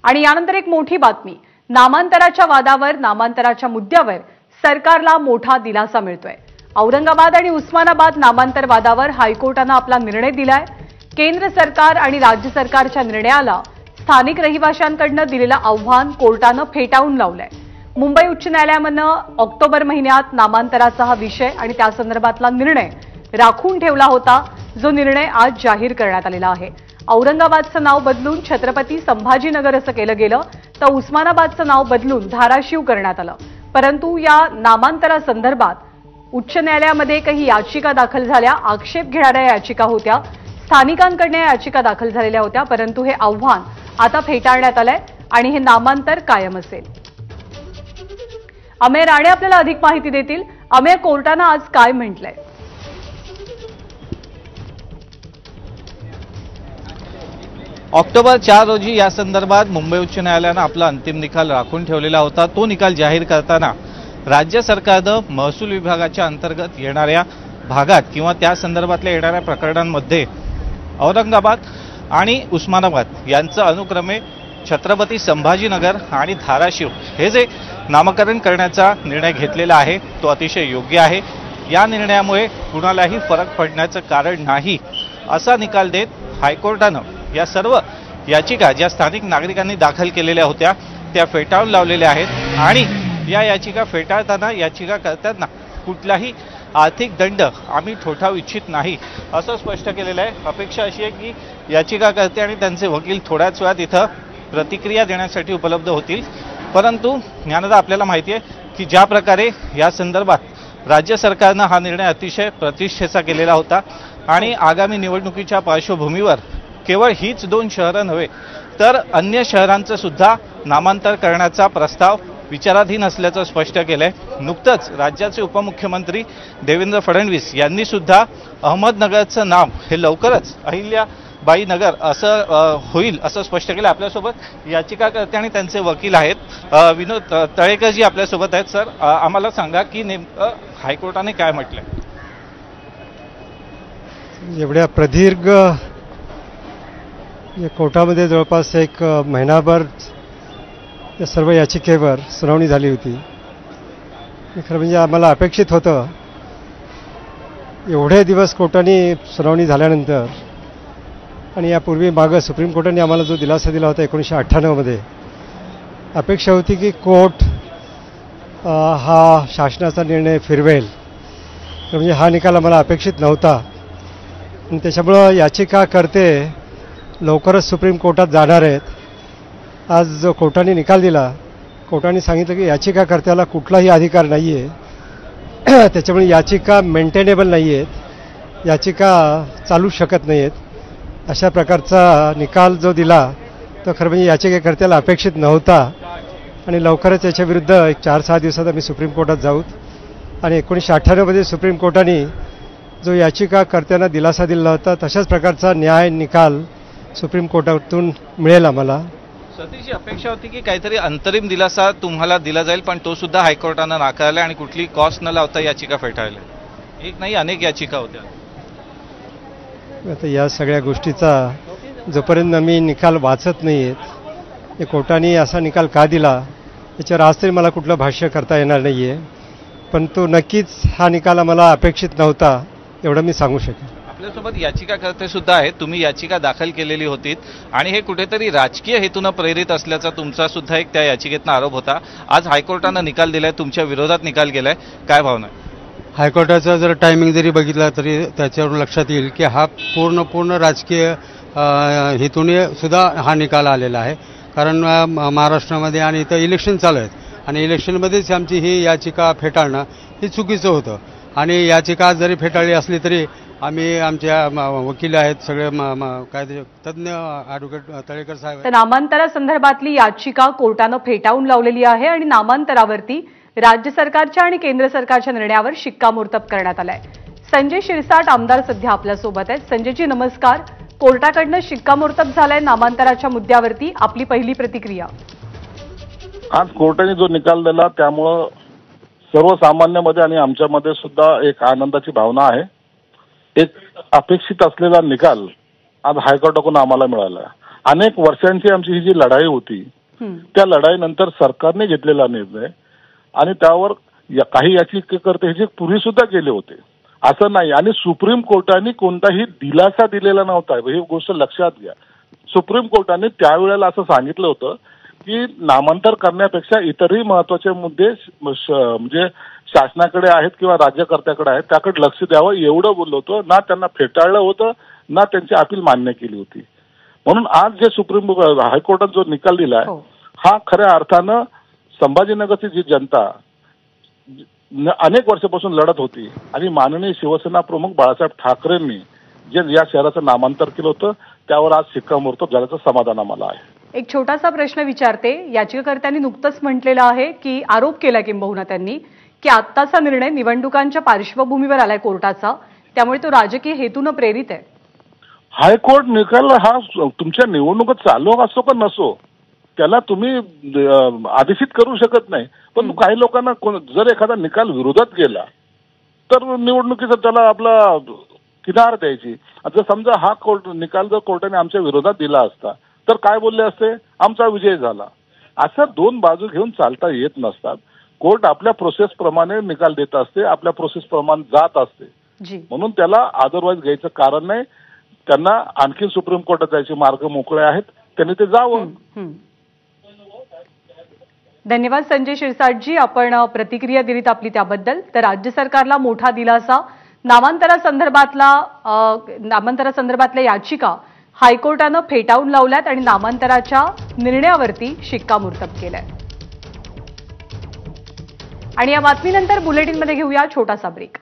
आणि यानंतर एक मोठी बातमी, नामांतराच्या मुद्द्यावर सरकारला मोठा दिलासा मिळतोय। औरंगाबाद आणि उस्मानाबाद नामांतर वादावर हायकोर्टाने आपला निर्णय दिलाय। केंद्र सरकार आणि राज्य सरकारच्या निर्णयाला स्थानिक रहिवाशांकडून दिलेलं आव्हान कोर्टाने फेटाळून लावलंय। मुंबई उच्च न्यायालयाने ऑक्टोबर महिन्यात नामांतराचा हा विषय आणि त्या संदर्भातला निर्णय राखून ठेवला होता, जो निर्णय आज जाहीर करण्यात आलेला आहे। औरंगाबादचं नाव बदलून छत्रपती संभाजीनगर असं केलं गेलं, तर उस्मानाबादचं नाव बदलून धाराशिव करण्यात आलं। परंतु या नामांतरासंदर्भात उच्च न्यायालयामध्ये काही याचिका दाखल झाल्या, आक्षेप घेणाऱ्या याचिका होत्या, स्थानिकांकडून याचिका दाखल झालेल्या होत्या, परंतु हे आव्हान आता फेटाळण्यात आलंय आणि हे नामांतर कायम असेल। अमेय राणे आपल्याला अधिक माहिती देतील। अमेय, कोर्टाने आज काय म्हटलंय? ऑक्टोबर 4 रोजी या संदर्भात मुंबई उच्च न्यायालयाने आपला अंतिम निकाल राखून ठेवलेला होता। तो निकाल जाहीर करताना राज्य सरकारने महसूल विभागाच्या अंतर्गत येणाऱ्या भागात किंवा त्या संदर्भातल्या येणाऱ्या प्रकरणांमध्ये औरंगाबाद आणि उस्मानाबाद यांचं अनुक्रमे छत्रपती संभाजीनगर आणि धाराशिव हे जे नामकरण करण्याचा निर्णय घेतलेला आहे तो अतिशय योग्य आहे। या निर्णयामुळे कुणालाही फरक पडण्याचं कारण नाही असा निकाल देत हायकोर्टाने या सर्व याचिका ज्या स्थानिक नागरिकांनी दाखल केलेल्या होत्या त्या फेटाळून लावलेल्या आहेत आणि या याचिका फेटाळताना याचिकाकर्त्यांना कुठलाही आर्थिक दंड आम्ही ठोठावू इच्छित नाही असं स्पष्ट केलेलं आहे। अपेक्षा अशी आहे की याचिकाकर्ते आणि त्यांचे वकील थोड्याच वेळात इथं प्रतिक्रिया देण्यासाठी उपलब्ध होतील। परंतु ज्ञानदा, आपल्याला माहिती आहे की ज्या प्रकारे या संदर्भात राज्य सरकारने हा निर्णय अतिशय प्रतिष्ठेचा केलेला होता आणि आगामी निवडणुकीच्या पार्श्वभूमीवर केवळ हीच 2 शहरं नव्हे तर अन्य शहरांचं सुद्धा नामांतर करण्याचा प्रस्ताव विचाराधीन असल्याचं स्पष्ट केलंय। नुकतंच राज्याचे उपमुख्यमंत्री देवेंद्र फडणवीस यांनी सुद्धा अहमदनगरचं नाव हे लवकरच अहिल्याबाई नगर असं होईल असं स्पष्ट केलं। आपल्यासोबत याचिकाकर्ते आणि त्यांचे वकील आहेत, विनोद तळेकरजी आपल्यासोबत आहेत। सर, आम्हाला सांगा की नेमकं हायकोर्टाने काय म्हटलंय? एवढ्या प्रदीर्घ कोर्टामध्ये जवळपास एक महिनाभर या सर्व याचिकेवर सुनावणी झाली होती। खरं म्हणजे आम्हाला अपेक्षित होतं एवढे दिवस कोर्टाने सुनावणी झाल्यानंतर आणि यापूर्वी मागं सुप्रीम कोर्टाने आम्हाला जो दिलासा दिला होता 1998 मध्ये, अपेक्षा होती की कोर्ट हा शासनाचा निर्णय फिरवेल। म्हणजे हा निकाल आम्हाला अपेक्षित नव्हता आणि त्याच्यामुळं याचिकाकर्ते लवकरच सुप्रीम कोर्टात जाणार आहेत। आज जो कोर्टाने निकाल दिला, कोर्टाने सांगितलं की याचिकाकर्त्याला कुठलाही अधिकार नाही आहे, त्याच्यामुळे याचिका मेंटेनेबल नाही आहेत, याचिका चालू शकत नाही आहेत। अशा प्रकारचा निकाल जो दिला तो खरं म्हणजे याचिकाकर्त्याला अपेक्षित नव्हता आणि लवकरच याच्याविरुद्ध एक 4-6 दिवसात आम्ही सुप्रीम कोर्टात जाऊ आणि 1998 मध्ये सुप्रीम कोर्टाने जो याचिकाकर्त्यांना दिलासा दिला होता तशाच प्रकारचा न्याय निकाल सुप्रीम कोर्टातून मिळेल आम्हाला। सतीशची अपेक्षा होती की काहीतरी अंतरिम दिलासा तुम्हाला दिला जाईल, पण तो सुद्धा हायकोर्टाने नाकारला आणि कुठली कॉस्ट न लावता याचिका फेटाळल्या। एक नाही, अनेक याचिका होत्या। आता या सगळ्या गोष्टीचा जोपर्यंत आम्ही निकाल वाचत नाहीत, कोर्टाने असा निकाल का दिला याच्यावर आज तरी मला कुठलं भाष्य करता येणार नाही आहे, पण तो नक्कीच हा निकाल आम्हाला अपेक्षित नव्हता एवढं मी सांगू शकेन। आपल्यासोबत याचिकाकर्ते सुद्धा आहेत, तुम्ही याचिका दाखल केलेली होती आणि हे कुठेतरी राजकीय हेतूने प्रेरित असल्याचा तुमचा सुद्धा एक त्या याचिकेतनं आरोप होता। आज हायकोर्टाने निकाल दिलाय, तुमच्या विरोधात निकाल गेलाय, काय भावना आहे? हायकोर्टाचा जर टायमिंग जरी बघितला तरी त्याच्यावरून लक्षात येईल की हा पूर्ण राजकीय हेतूने सुद्धा हा निकाल आलेला आहे। कारण महाराष्ट्रामध्ये आणि इथं इलेक्शन चालू आहेत आणि इलेक्शनमध्येच आमची ही याचिका फेटाळणं हे चुकीचं होतं आणि याचिका जरी फेटाळली असली तरी आम्ही आमच्या वकील आहेत सगळे कायदे तज्ञ ॲडव्होकेट तळेकर साहेब। नामांतरासंदर्भातली याचिका कोर्टाने फेटाळून लावलेली आहे आणि नामांतरावरती राज्य सरकारच्या आणि केंद्र सरकारच्या निर्णयावर शिक्कामोर्तब करण्यात आलाय। संजय शिरसाट आमदार सध्या आपल्यासोबत आहेत। संजयजी नमस्कार। कोर्टाकडनं शिक्कामोर्तब झालाय नामांतराच्या मुद्द्यावरती, आपली पहिली प्रतिक्रिया? आज कोर्टाने जो निकाल दिला त्यामुळं सर्वसामान्यांमध्ये आणि आमच्यामध्ये सुद्धा एक आनंदाची भावना आहे। एक अपेक्षित असलेला निकाल आज हायकोर्टाकडून आम्हाला मिळाला। अनेक वर्षांची आमची ही जी लढाई होती त्या लढाईनंतर सरकारने घेतलेला निर्णय आणि त्यावर काही याचिकाकर्ते जे पूर्वी सुद्धा गेले होते असं नाही, आणि सुप्रीम कोर्टाने कोणताही दिलासा दिलेला नव्हता, ही गोष्ट लक्षात घ्या. सुप्रीम कोर्टाने त्यावेळेला असं सांगितलं होतं की नामांतर करण्यापेक्षा इतरही महत्वाचे मुद्दे म्हणजे शासनाकडे आहेत किंवा राज्यकर्त्याकडे आहेत त्याकडे लक्ष द्यावं एवढं बोललो होतं. ना त्यांना फेटाळलं होतं ना त्यांची अपील मान्य केली होती. म्हणून आज जे सुप्रीम हायकोर्टात जो निकाल दिलाय हा खऱ्या अर्थानं संभाजीनगरची जी जनता अनेक वर्षापासून लढत होती आणि माननीय शिवसेना प्रमुख बाळासाहेब ठाकरेंनी जे या शहराचं नामांतर केलं होतं त्यावर आज शिक्कामोर्तब झाल्याचं समाधान आम्हाला आहे. एक छोटासा प्रश्न विचारते. याचिकाकर्त्यांनी नुकतंच म्हटलेलं आहे की आरोप केला किंबहुना त्यांनी की आत्ताचा निर्णय निवडणुकांच्या पार्श्वभूमीवर आलाय कोर्टाचा, त्यामुळे तो राजकीय हेतून प्रेरित आहे. हायकोर्ट निकाल हा तुमच्या निवडणुकीत चालू असो का नसो त्याला तुम्ही आदेशित करू शकत नाही. पण काही लोकांना जर एखादा निकाल विरोधात गेला तर निवडणुकीचा त्याला आपला किनार द्यायची. जर समजा हा निकाल जर कोर्टाने आमच्या विरोधात दिला असता तर काय बोलले असते, आमचा विजय झाला. अशा दोन बाजू घेऊन चालता येत नसतात. कोर्ट आपल्या प्रोसेस प्रमाणे निकाल देत असते, आपल्या प्रोसेस प्रमाणे जात असते. म्हणून त्याला अदरवाईज घ्यायचं कारण नाही. त्यांना आणखी सुप्रीम कोर्टात जायचे मार्ग मोकळे आहेत, त्यांनी ते जावं. धन्यवाद संजय शिरसाटजी, आपण प्रतिक्रिया दिलीत आपली त्याबद्दल. तर राज्य सरकारला मोठा दिलासा, नामांतरासंदर्भातल्या याचिका हायकोर्टानं फेटाळून लावल्यात आणि नामांतराच्या निर्णयावरती शिक्कामोर्तब केलंय. आणि या बातमीनंतर बुलेटिनमध्ये घेऊया छोटासा ब्रेक.